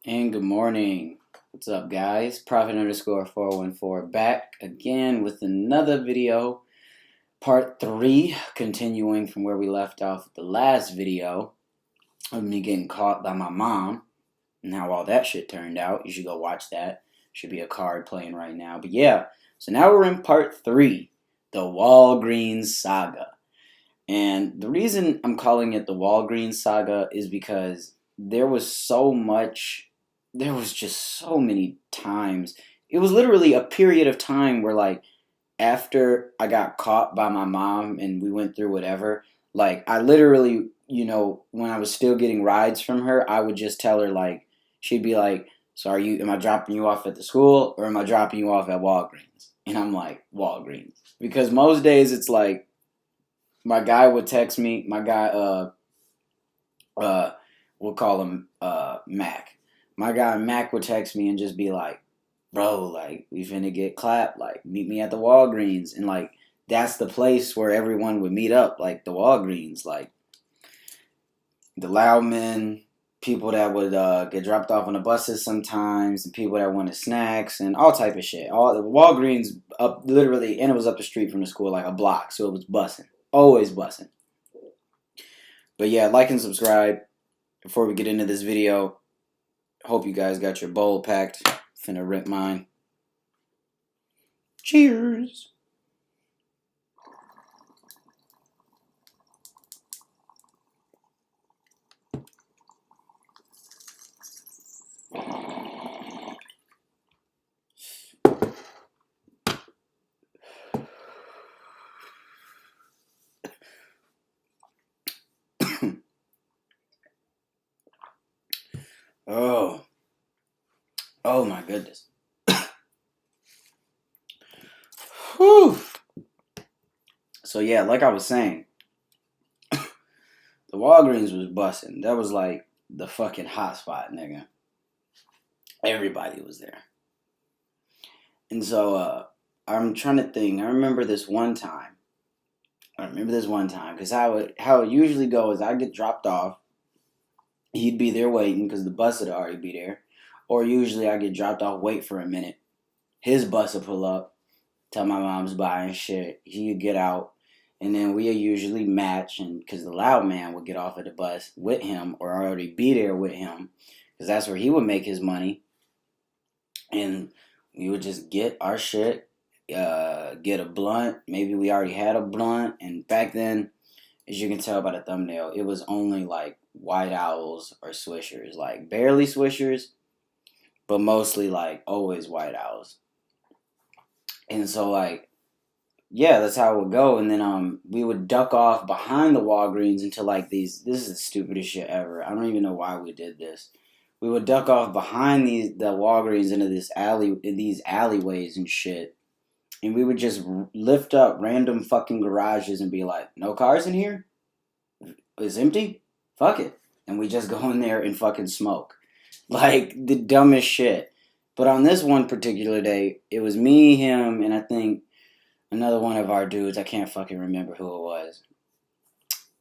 And good morning. What's up, guys? Prophet underscore 414 back again with another video, part 3, continuing from where we left off with the last video of me getting caught by my mom and how all that shit turned out. You should go watch that. Should be a card playing right now. But yeah, so now we're in part 3, the Walgreens Saga. And the reason I'm calling it the Walgreens Saga is because there was just so many times. It was literally a period of time where, like, after I got caught by my mom and we went through whatever, like, I literally, when I was still getting rides from her, I would just tell her, like, she'd be like, so am I dropping you off at the school or am I dropping you off at Walgreens? And I'm like, Walgreens. Because most days it's like, my guy would text me. My guy, we'll call him Mac. My guy Mac would text me and just be like, "Bro, like we finna get clapped. Like meet me at the Walgreens." And like that's the place where everyone would meet up. Like the Walgreens, like the loud men, people that would get dropped off on the buses sometimes, and people that wanted snacks and all type of shit. All the Walgreens up literally, and it was up the street from the school, like a block, so it was bussing, always bussing. But yeah, like and subscribe before we get into this video. Hope you guys got your bowl packed. Finna rip mine. Cheers! Oh. Oh my goodness. Whew. So yeah, like I was saying, the Walgreens was busting. That was like the fucking hot spot, nigga. Everybody was there. And so I'm trying to think. I remember this one time. Because how it usually goes, I get dropped off. He'd be there waiting because the bus would already be there. Or usually I get dropped off, wait for a minute. His bus would pull up, tell my mom's buying shit. He'd get out, and then we usually match, and because the loud man would get off at the bus with him or already be there with him, because that's where he would make his money, and we would just get our shit, get a blunt. Maybe we already had a blunt, and back then, as you can tell by the thumbnail, it was only like White Owls or Swishers, like barely Swishers, but mostly like always White Owls. And so like yeah, that's how it would go. And then we would duck off behind the Walgreens into like these. This is the stupidest shit ever. I don't even know why we did this. We would duck off behind the Walgreens into these alleyways and shit. And we would just lift up random fucking garages and be like, "No cars in here? It's empty? Fuck it." And we just go in there and fucking smoke. Like the dumbest shit. But on this one particular day, it was me, him, and I think another one of our dudes. I can't fucking remember who it was.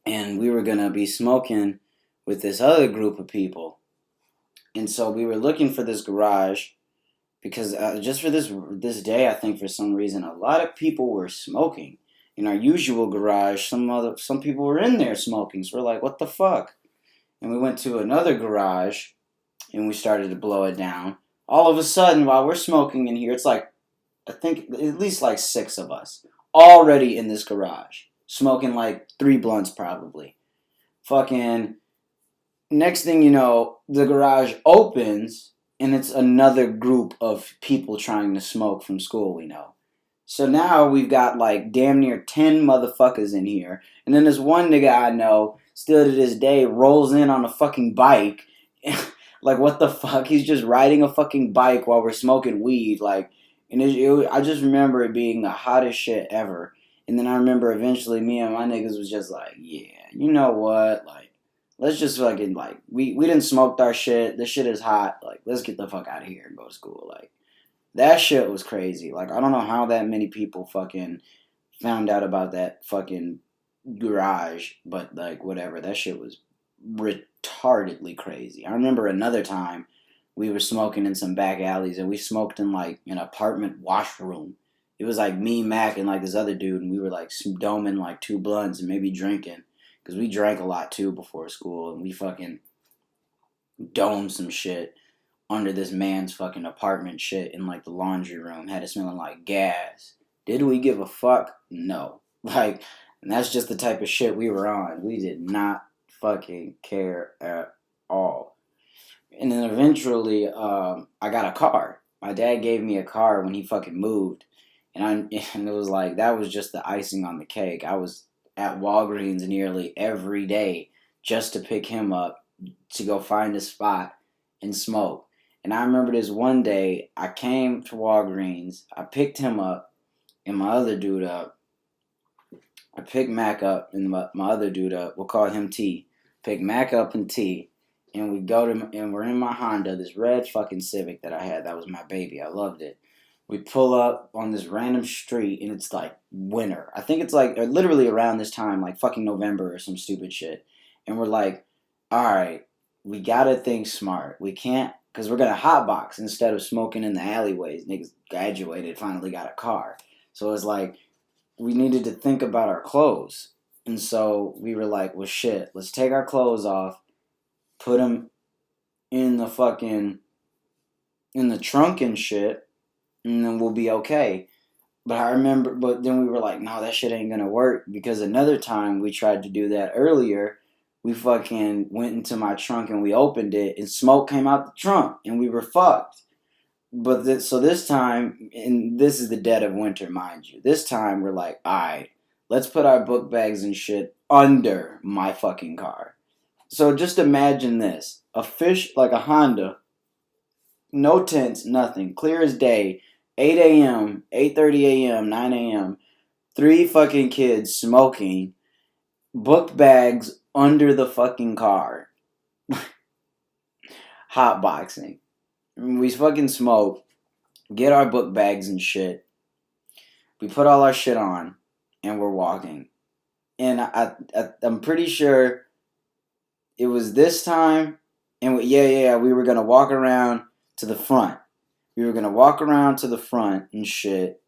And we were gonna be smoking with this other group of people. And so we were looking for this garage because just for this day, I think for some reason a lot of people were smoking in our usual garage. Some people were in there smoking. So we're like, what the fuck? And we went to another garage and we started to blow it down. All of a sudden, while we're smoking in here, it's like I think at least like 6 of us already in this garage, smoking like 3 blunts probably. Fucking next thing you know, the garage opens and it's another group of people trying to smoke from school we know. So now we've got like damn near 10 motherfuckers in here. And then this one nigga I know, still to this day, rolls in on a fucking bike. Like, what the fuck? He's just riding a fucking bike while we're smoking weed. Like, and I just remember it being the hottest shit ever. And then I remember eventually me and my niggas was just like, yeah, you know what? Like, let's just fucking, like, we didn't smoke our shit. This shit is hot. Like, let's get the fuck out of here and go to school. Like, that shit was crazy. Like, I don't know how that many people fucking found out about that fucking garage, but like, whatever. That shit was retardedly crazy. I remember another time we were smoking in some back alleys, and we smoked in like an apartment washroom. It was like me, Mac, and like this other dude, and we were like doming like two blunts and maybe drinking, because we drank a lot too before school, and we fucking domed some shit under this man's fucking apartment shit in like the laundry room. Had it smelling like gas. Did we give a fuck? No. Like, and that's just the type of shit we were on. We did not fucking care at all. And then eventually, I got a car. My dad gave me a car when he fucking moved, and and it was like that was just the icing on the cake. I was at Walgreens nearly every day just to pick him up to go find a spot and smoke. And I remember this one day I came to Walgreens, I picked him up and my other dude up. I picked Mac up and my other dude up. We'll call him T. Pick Mac up and T, and we go to and we're in my Honda, this red fucking Civic that I had. That was my baby. I loved it. We pull up on this random street and it's like winter. I think it's like literally around this time, like fucking November or some stupid shit. And we're like, all right, we gotta think smart. We can't, because we're gonna hotbox instead of smoking in the alleyways. Niggas graduated, finally got a car. So it's like we needed to think about our clothes. And so we were like, well, shit, let's take our clothes off, put them in the fucking, in the trunk and shit, and then we'll be okay. But I remember, but then we were like, no, that shit ain't gonna work, because another time we tried to do that earlier, we fucking went into my trunk and we opened it and smoke came out the trunk and we were fucked. But so this time, and this is the dead of winter, mind you, this time we're like, alright, let's put our book bags and shit under my fucking car. So just imagine this. A fish, like a Honda, no tents, nothing, clear as day, 8 a.m., 8:30 a.m., 9 a.m., three fucking kids smoking, book bags under the fucking car. Hotboxing. We fucking smoke, get our book bags and shit. We put all our shit on, and we're walking. And I'm pretty sure it was this time, and we were gonna walk around to the front. We were gonna walk around to the front and shit.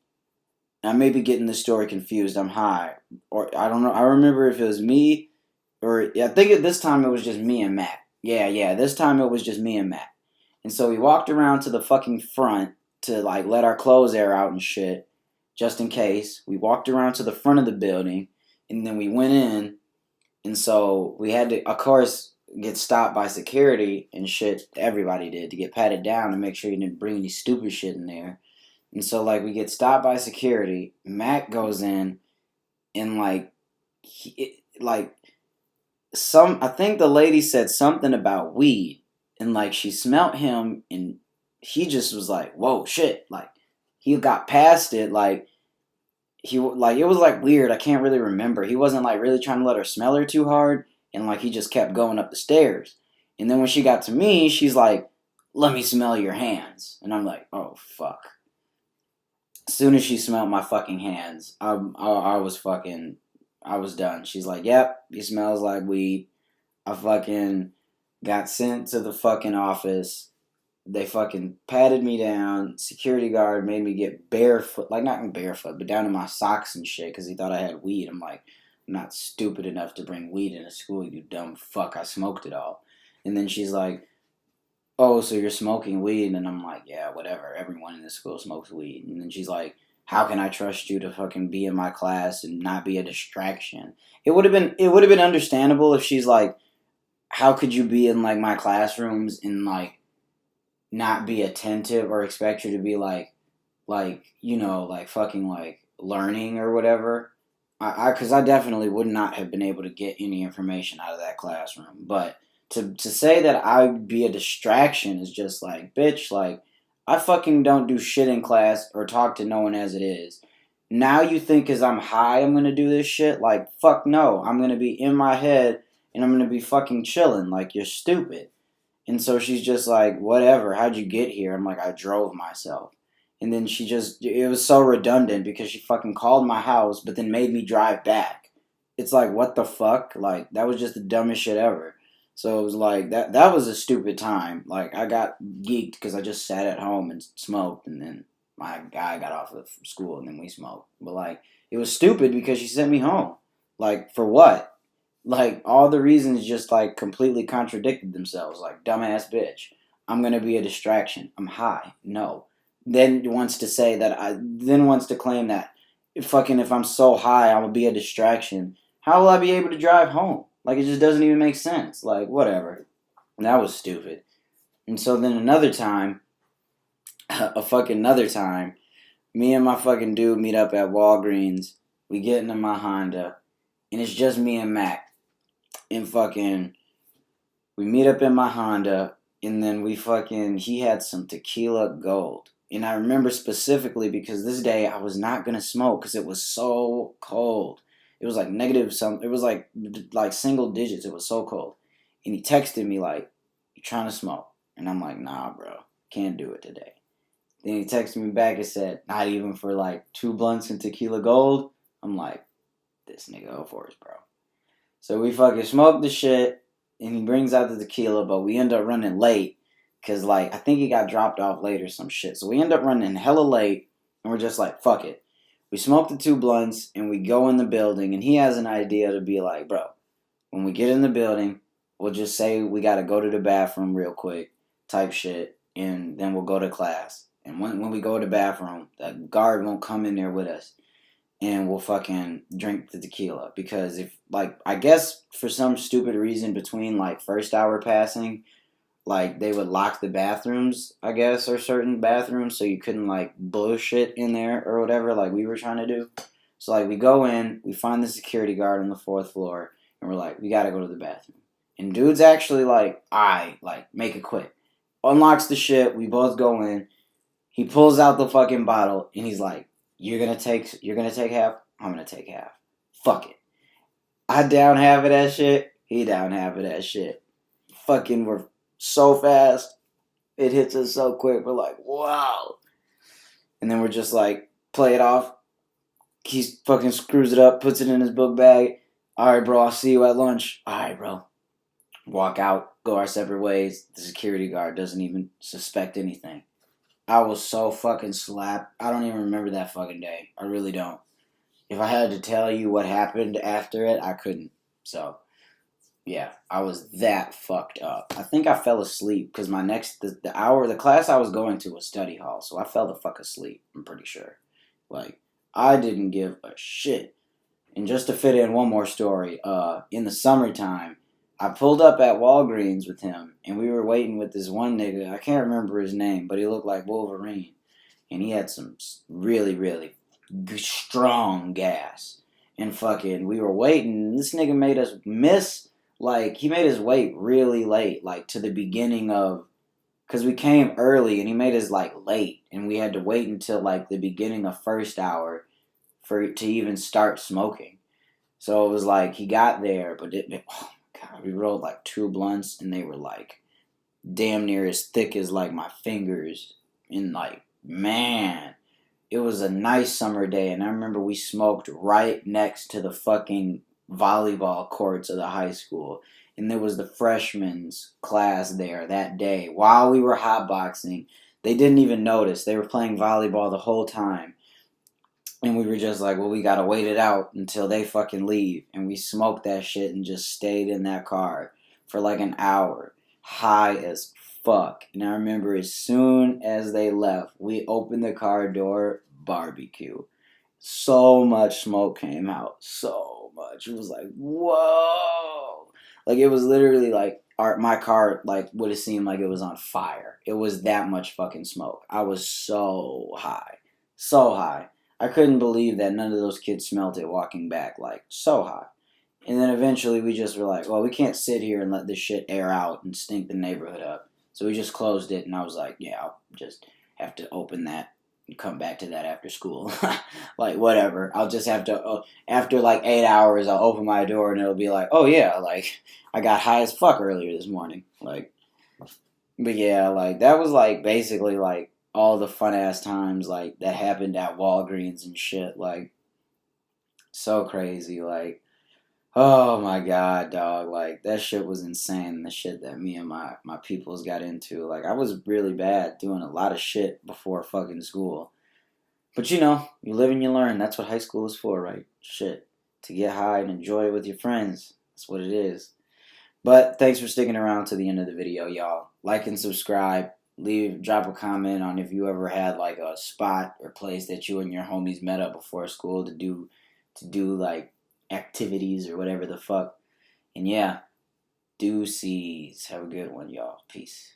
I may be getting the story confused. I'm high, or I don't know. I remember if it was me, or I think at this time it was just me and Matt. Yeah. This time it was just me and Matt. And so we walked around to the fucking front to like let our clothes air out and shit, just in case. We walked around to the front of the building, and then we went in, and so we had to, of course, get stopped by security and shit. Everybody did, to get patted down and make sure you didn't bring any stupid shit in there. And so like we get stopped by security. Mac goes in, and like I think the lady said something about weed, and like she smelt him, and he just was like, whoa, shit. Like he got past it. Like it was like weird. I can't really remember. He wasn't like really trying to let her smell her too hard, and like he just kept going up the stairs. And then when she got to me, she's like, let me smell your hands. And I'm like, oh fuck. As soon as she smelled my fucking hands, I was done. She's like, yep, he smells like weed. I fucking got sent to the fucking office. They fucking patted me down. Security guard made me get barefoot, like not barefoot, but down to my socks and shit, because he thought I had weed. I'm like, I'm not stupid enough to bring weed into school, you dumb fuck. I smoked it all. And then she's like, oh, so you're smoking weed? And I'm like, yeah, whatever. Everyone in this school smokes weed. And then she's like, how can I trust you to fucking be in my class and not be a distraction? It would have been understandable if she's like, how could you be in like my classrooms and like not be attentive, or expect you to be like like fucking like learning or whatever. Because I definitely would not have been able to get any information out of that classroom. But to say that I'd be a distraction is just like, bitch, like, I fucking don't do shit in class or talk to no one as it is. Now you think because I'm high I'm going to do this shit? Like, fuck no. I'm going to be in my head and I'm going to be fucking chilling. Like, you're stupid. And so she's just like, whatever, how'd you get here? I'm like, I drove myself. And then it was so redundant because she fucking called my house, but then made me drive back. It's like, what the fuck? Like, that was just the dumbest shit ever. So it was like that was a stupid time. Like I got geeked because I just sat at home and smoked, and then my guy got off of school and then we smoked. But like it was stupid because she sent me home. Like for what? Like all the reasons just like completely contradicted themselves. Like dumbass bitch. I'm gonna be a distraction. I'm high. No. Then wants to say that I then wants to claim that if I'm so high I'm gonna be a distraction. How will I be able to drive home? Like it just doesn't even make sense. Like whatever. And that was stupid. And so then another time, another time, me and my fucking dude meet up at Walgreens. We get into my Honda, and it's just me and Mac. And fucking, we meet up in my Honda, and then he had some tequila gold. And I remember specifically because this day I was not gonna smoke because it was so cold. It was like negative some. It was like single digits. It was so cold. And he texted me like, "You trying to smoke?" And I'm like, "Nah, bro, can't do it today." Then he texted me back and said, "Not even for like 2 blunts and tequila gold." I'm like, "This nigga go for us, bro." So we fucking smoked the shit, and he brings out the tequila, but we end up running late because, like, I think he got dropped off late or some shit. So we end up running hella late, and we're just like, fuck it. We smoke the 2 blunts, and we go in the building, and he has an idea to be like, bro, when we get in the building, we'll just say we got to go to the bathroom real quick, type shit, and then we'll go to class. And when we go to the bathroom, the guard won't come in there with us and we'll fucking drink the tequila. Because if, like, I guess for some stupid reason between, like, first hour passing, like, they would lock the bathrooms, I guess, or certain bathrooms, so you couldn't, like, bullshit in there or whatever, like we were trying to do. So, like, we go in, we find the security guard on the 4th floor, and we're like, we gotta go to the bathroom. And dude's actually like, like, make it quick. Unlocks the shit, we both go in, he pulls out the fucking bottle, and he's like, you're gonna take half? I'm gonna take half. Fuck it. I down half of that shit. He down half of that shit. Fucking we're so fast. It hits us so quick. We're like, wow. And then we're just like, play it off. He fucking screws it up, puts it in his book bag. Alright, bro, I'll see you at lunch. Alright, bro. Walk out, go our separate ways. The security guard doesn't even suspect anything. I was so fucking slapped. I don't even remember that fucking day. I really don't. If I had to tell you what happened after it, I couldn't. So, yeah, I was that fucked up. I think I fell asleep because the class I was going to was study hall, so I fell the fuck asleep, I'm pretty sure. Like, I didn't give a shit. And just to fit in one more story, in the summertime, I pulled up at Walgreens with him, and we were waiting with this one nigga. I can't remember his name, but he looked like Wolverine. And he had some really, really strong gas. And fucking, we were waiting, and this nigga made us miss, like, he made us wait really late, like, to the beginning of, because we came early, and he made us, like, late, and we had to wait until, like, the beginning of first hour to even start smoking. So it was like, he got there, but oh my God, we rolled, like, 2 blunts, and they were, like, damn near as thick as, like, my fingers, and, like, man, it was a nice summer day, and I remember we smoked right next to the fucking volleyball courts of the high school, and there was the freshmen's class there that day. While we were hotboxing, they didn't even notice. They were playing volleyball the whole time, and we were just like, well, we gotta wait it out until they fucking leave, and we smoked that shit and just stayed in that car for like an hour, high as fuck. And I remember as soon as they left, we opened the car door, barbecue. So much smoke came out. So much. It was like, whoa. Like, it was literally like, my car, like, would have seemed like it was on fire. It was that much fucking smoke. I was so high. So high. I couldn't believe that none of those kids smelled it walking back. Like, so high. And then eventually we just were like, well, we can't sit here and let this shit air out and stink the neighborhood up. So we just closed it, and I was like, yeah, I'll just have to open that and come back to that after school. Like, whatever. I'll just have to, after like 8 hours, I'll open my door, and it'll be like, oh yeah, like, I got high as fuck earlier this morning. Like, but yeah, like, that was like basically like all the fun ass times like that happened at Walgreens and shit. Like, so crazy. Like, Oh my god, dog! Like that shit was insane. The shit that me and my peoples got into. Like I was really bad, doing a lot of shit before fucking school. But you live and you learn. That's what high school is for, right? Shit, to get high and enjoy it with your friends. That's what it is. But thanks for sticking around to the end of the video, y'all. Like and subscribe. Drop a comment on if you ever had like a spot or place that you and your homies met up before school to do like activities or whatever the fuck. And yeah, deuces. Have a good one, y'all. Peace.